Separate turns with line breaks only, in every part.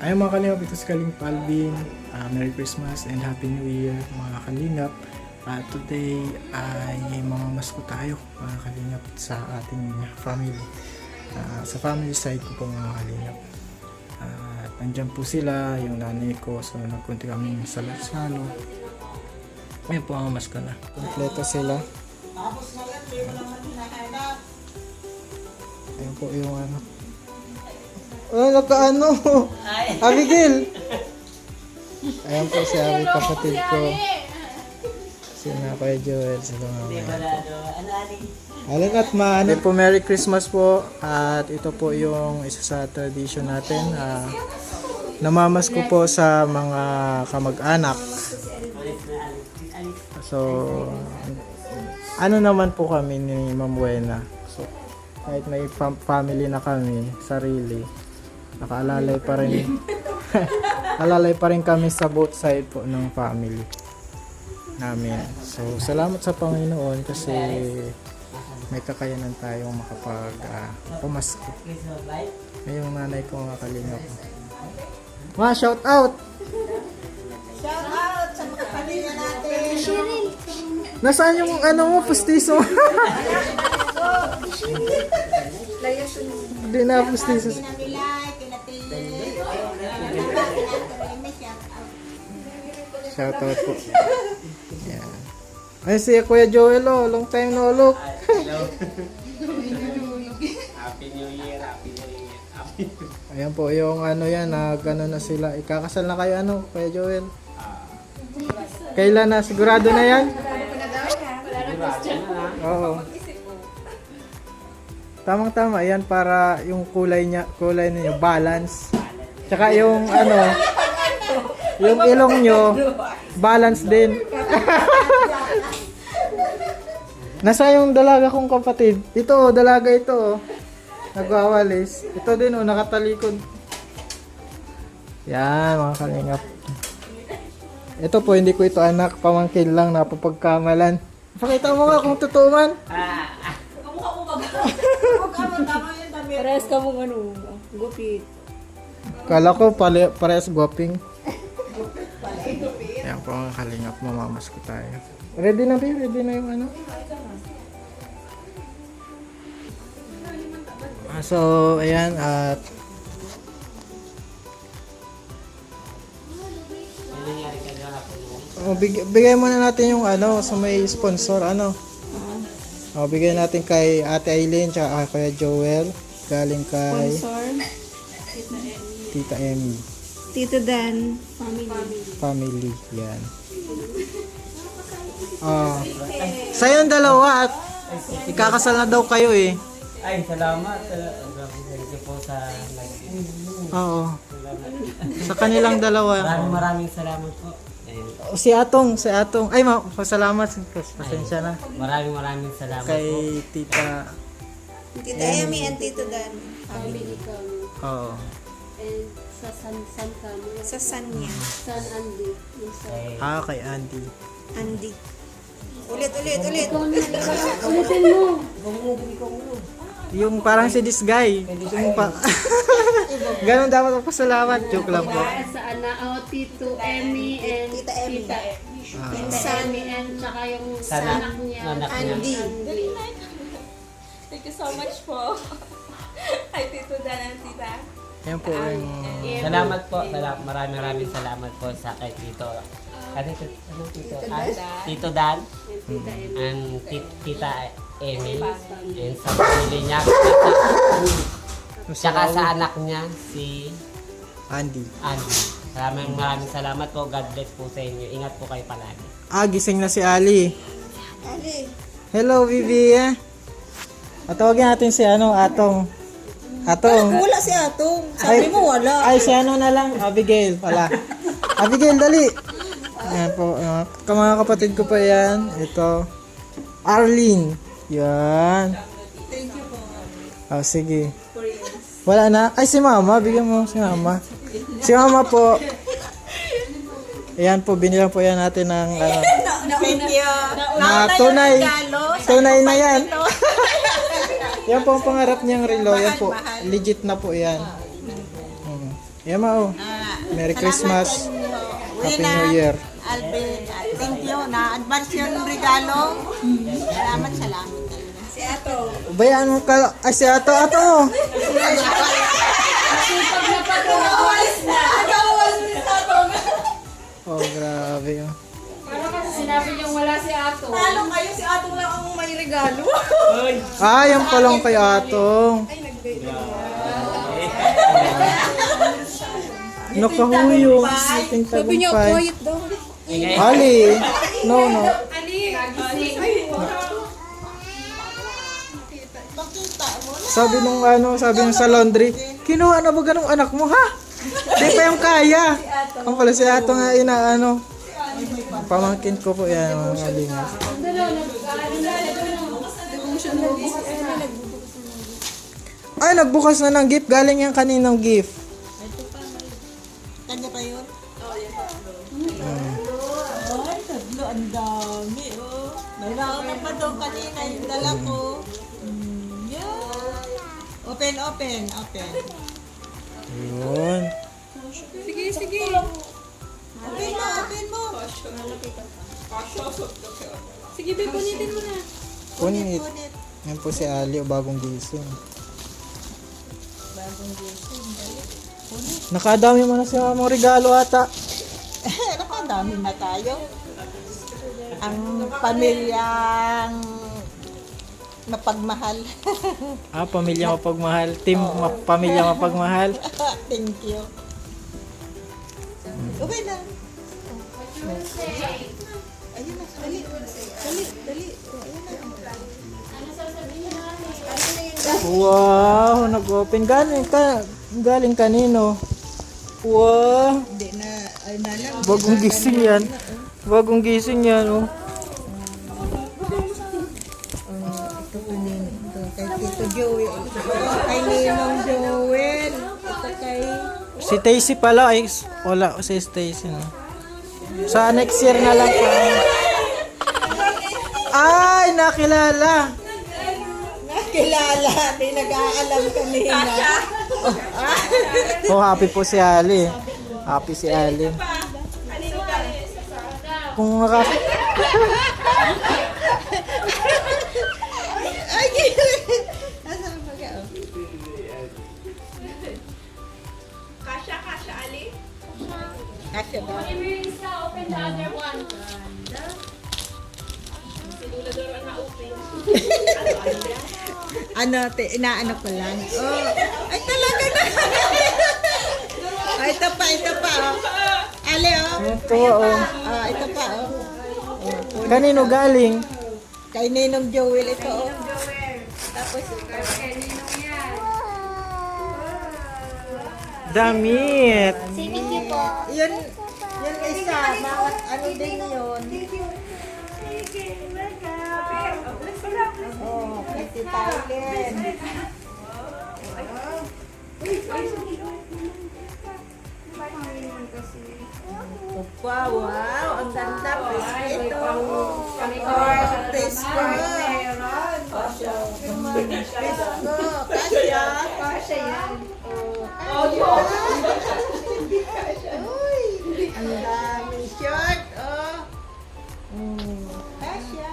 Ayun mga kalingap, ito si Kalingap Alvin. Merry Christmas and Happy New Year mga kalingap. Today ay mamamasko tayo mga kalingap sa ating family. Sa family side ko po mga kalingap. Nandyan po sila, yung nanay ko. So nagpunti kami sa salo. Ayun po, mamamasko na. Kompleto sila. Ayun po yung ano. Oh, nakaano? Abigail! Ayan po si Abi, kapatid ko. Si Kuya Joel, si mga Alam at maano po, Merry Christmas po. At ito po yung isa sa tradition natin. Namamas ko po sa mga kamag-anak. So, ano naman po kami ni Ma'am Buena. So, kahit may family na kami, sarili. Nakaalalay pa rin alalay pa rin kami sa both side po ng family namin. So salamat sa Panginoon kasi may kakayanan tayong makapag pumasko. Ngayong nanay ko mga kalingap. Shout out!
Shout out sa mga pamilya natin.
Nasaan yung ano mo, pustiso? Hindi na pustiso. Shout out po. Yeah. Ay si Kuya Joel, long time no look.
Happy New Year, Happy New Year.
Ayan po yung ano yan, gano'n na sila. Ikakasal na kayo ano, Kuya Joel? Kailan na? Sigurado na yan? Oo. Tamang-tama yan para yung kulay ninyo balance. Tsaka yung ano, yung ilong nyo balance din. Nasa yung dalaga kong kapatid. Ito, dalaga ito. Nagwawalis. Ito din nakatalikod. Yan, mga kalingap. Ito po, hindi ko ito anak, pamangkin lang, napapagkamalan. Pakita mo nga kung totoo man.
Parehas ka mong ano, gupit.
Kala ko parehas guwaping. Yan po mga kalingap, mamamasko tayo. Ready na ba? Ready na yung ano? So, ayan at bigay muna natin yung ano sa may sponsor ano. Bigay natin kay Ate Aileen tsaka Kuya Joel galing kay
Sponsor,
Tita Emmy.
Tito Dan,
Family. Yan. Sa'yo ang dalawa at ikakasal na daw kayo eh.
Ay, salamat. Thank you po sa
Oo. Sa kanilang dalawa.
maraming salamat po. Ayun.
Si Atong. Ay, salamat. Pasensya na.
Maraming salamat po.
Kay Tita.
Tita Emmy and Tito Dan.
Family kami.
Oo.
And sa San kami.
Sa San niya.
San Andy. Yung sa...
Kay Andy.
Andy. Ulit.
Ikaw na, ulitin mo.
Yung parang si this guy. Yung Ganon dapat magpasalamat. Joke lang po.
Sa Tito Emmy and
Tita Emmy.
Tita Emmy and tsaka yung anak niya.
Andy.
Thank you so much po. Ay, Tito Dan and Tita.
Yan po yung...
Salamat po. Maraming salamat po sa kay Tito. Ano Tito? Tito Dan
Tita Emmy.
and Tita Emmy and sa pamilya niya. Tsaka sa anak niya, si
Andy.
Andy. Maraming salamat po. God bless po sa inyo. Ingat po kayo palagi.
Gising na si Ali.
Ali.
Hello, Vivi. Tawagin natin si Atong.
Wala si Atong. Sabi mo wala.
Ay, si na lang. Abigail pala. Abigail, dali. Ayan po. Mga kapatid ko pa yan. Ito. Arlene. Yan.
Thank you po.
Sige. Wala na. Ay, si Mama. Bigyan mo si Mama. Si Mama po. Ayan po. Binilang po yan natin ng
Thank you.
tunay. Tunay na yan. Yan po ang pangarap niyang relo. Yan po. Legit na po yan. Yama oh. Merry Christmas. Happy New Year.
Alvin, thank you na advance yung regalo. Salamat. Si Ato.
Bayaan mo ka. Ay, si Ato. Oh, grabe oh.
Para kasi sinabi niyong wala si Ato.
Talo kayo, si Ato lang ang may regalo.
Ah, yan palang kay Atong. Nakahuyo. Ating tagumpay.
daw.
Ali. No. Sabi nung sa laundry, kinuha na ba ganong anak mo ha? Di pa yung kaya. Ang pala si Ato nga inaano. Pamangkin ko po yan mga kalingas. Ay, nagbukas na ng gift. Galing yung kaninong gift.
Kanya pa yun? Ay, tatlo, ang dami, oh. May nauna pa daw kanina yung dala ko. Yeah. Open.
Yun.
Sige. Open mo. Sige, be, punitin mo na.
Punit. Yan po si Ali, bagong gising. Nakadami mo na siya mga regalo ata.
Nakadami na tayo. Ang pamilyang mapagmahal.
Ah, pamilya mapagmahal. Team pamilya mapagmahal.
Thank you. Okay na. Ayun na, dali.
Wow, nag-open. Galing kanino? Wow.
Hindi na, ay na lang.
Bagong gising yan, oh.
Ito po ito kay Tito Joel. Kay Ninong Joel. Ito kay...
Si Stacy pala, wala si Stacy, no? Sa next year na lang pa. Ay, nakilala.
Nakilala, di nag-aalam kanina.
Oh, happy po si Ali. Happy si Ali. Kung
Ay, nasaan ba ka?
Kasha, Ali.
Kasya ba?
Open the other one.
Inaano ko lang. Oh, ay talaga na. Oh, ito pa. Oh. Ali, oh.
ito, oh.
Ito pa, oh.
Kanino galing?
Kay Ninong Joel ito, oh. Tapos,
Damit.
yun isa, mga ano din yun. Oh, kay Tita Aileen. Opa, wow, ang ganda. Ito. Presko. Kasya yan. Uy, ang daming short. Kasya.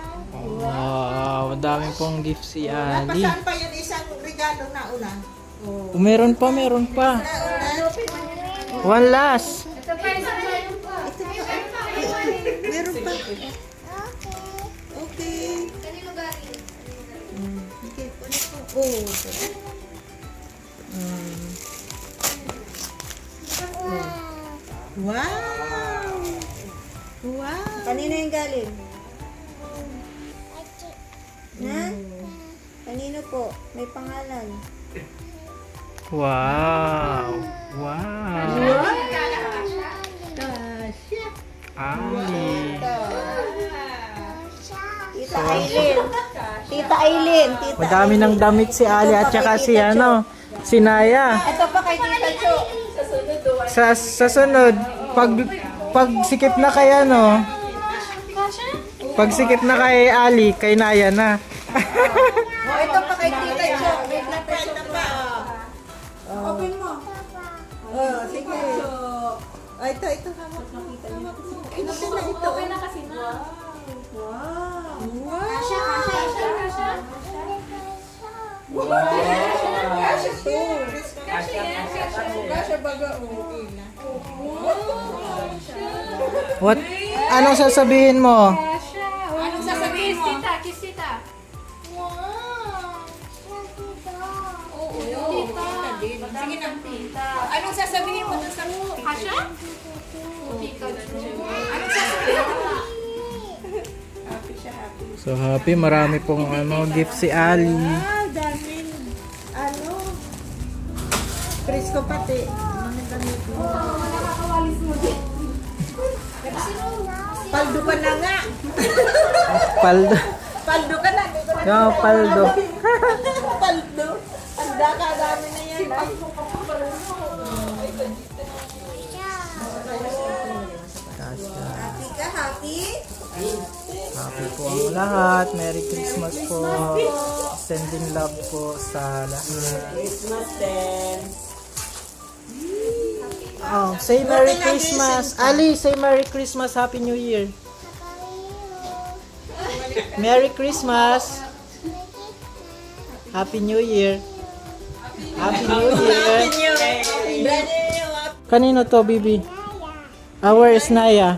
Wow, madami pong gift si Ali.
Napasaan pa yung isang regalo na una?
Meron pa. One last.
Meron pa. Okay. Okay, kunin ko. Wow! Wow!
Kanino yung galing? Ha? Kanino po? May pangalan.
Wow. Ali.
Tita Aileen. Tita Aileen.
Madami ng damit si Ali at saka si si Naya.
Ito pa kay Tita Cho.
Sa sunod, pag sikip na kay pag sikip na kay Ali, kay Naya na.
Ito pa kay Tita Cho.
Ito pa. Open mo. Sige. sige. Ay, ito. Hawak mo. Hawak mo. Ito na, ito.
Okay na kasi na.
Wow. Wow.
Kasha, kasha, kasha, kasha.
Kasha baga. Okay na.
What? Anong sasabihin mo?
Anong sasabihin mo? Kiss tita. Oo, tita. Sige na, tita. Anong sasabihin mo dun sa Kasha? Tita. Anong sasabihin mo?
Happy siya, happy.
So happy, marami pong gift si Ali.
Daming, presko pati. Mga damit mo.
Nakakawalis mo din.
Paldo ka na nga.
Paldo.
Paldo ka na. Hindi ko na
Yo, paldo.
Paldo. Handa ka, dami na yan. Happy ka, happy?
Happy po ang lahat. Merry Christmas po. Sending love po sa lahat.
Christmas din.
Oh, say Merry Christmas. Ali, say Merry Christmas. Happy New Year. Merry Christmas. Happy New Year. Happy New Year. Kanino to, Bibi? Where is Naya?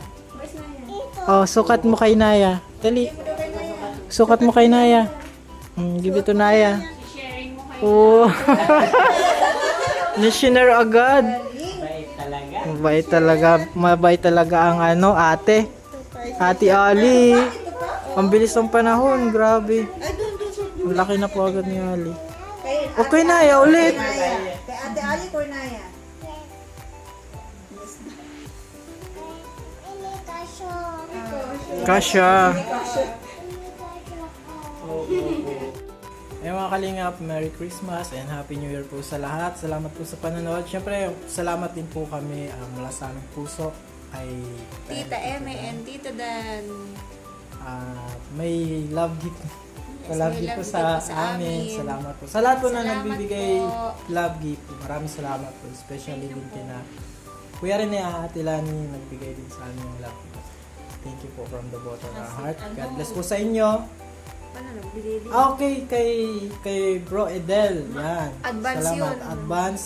Oh, sukat mo kay Naya. Dali. Sukat mo kay Naya. Give it to Naya.
Sharing mo kayo.
Oh. Missioner agad.
Bait talaga.
Mabait talaga ang ate. Ate Ali. Ang bilis ng panahon, grabe. Ang laki na po agad ni Ali. Okay Naya, ulit.
Kay Ate Ali ko na yan.
Kasha. Mga kalingap, Merry Christmas and Happy New Year po sa lahat. Salamat po sa panonood. Siyempre, salamat din po kami mula sa aming puso kay
Tita Eme and Tito Dan.
may love gift.
Yes,
Love
may
gift po
love
sa
gift po sa
amin.
amin.
Salamat po. Sa lahat po na
Salamat
nagbibigay
po.
love gift. Maraming salamat po. Especially din kina Kuya Rene at Ate Lani nagbigay din sa amin yung love gift. Thank you po from the bottom of our heart. God bless po sa inyo. Okay, kay Bro Edel. Yan.
Advance
salamat.
yun.
Advance.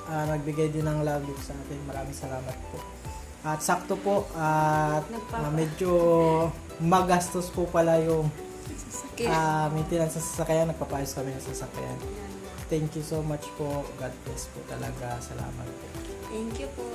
Nagbigay din ng love gift sa atin. Maraming salamat po. At sakto po at medyo magastos po pala yung maintenance sa sasakyan. Nagpapayos kami ng sasakyan. Thank you so much po. God bless po talaga. Salamat po.
Thank you po.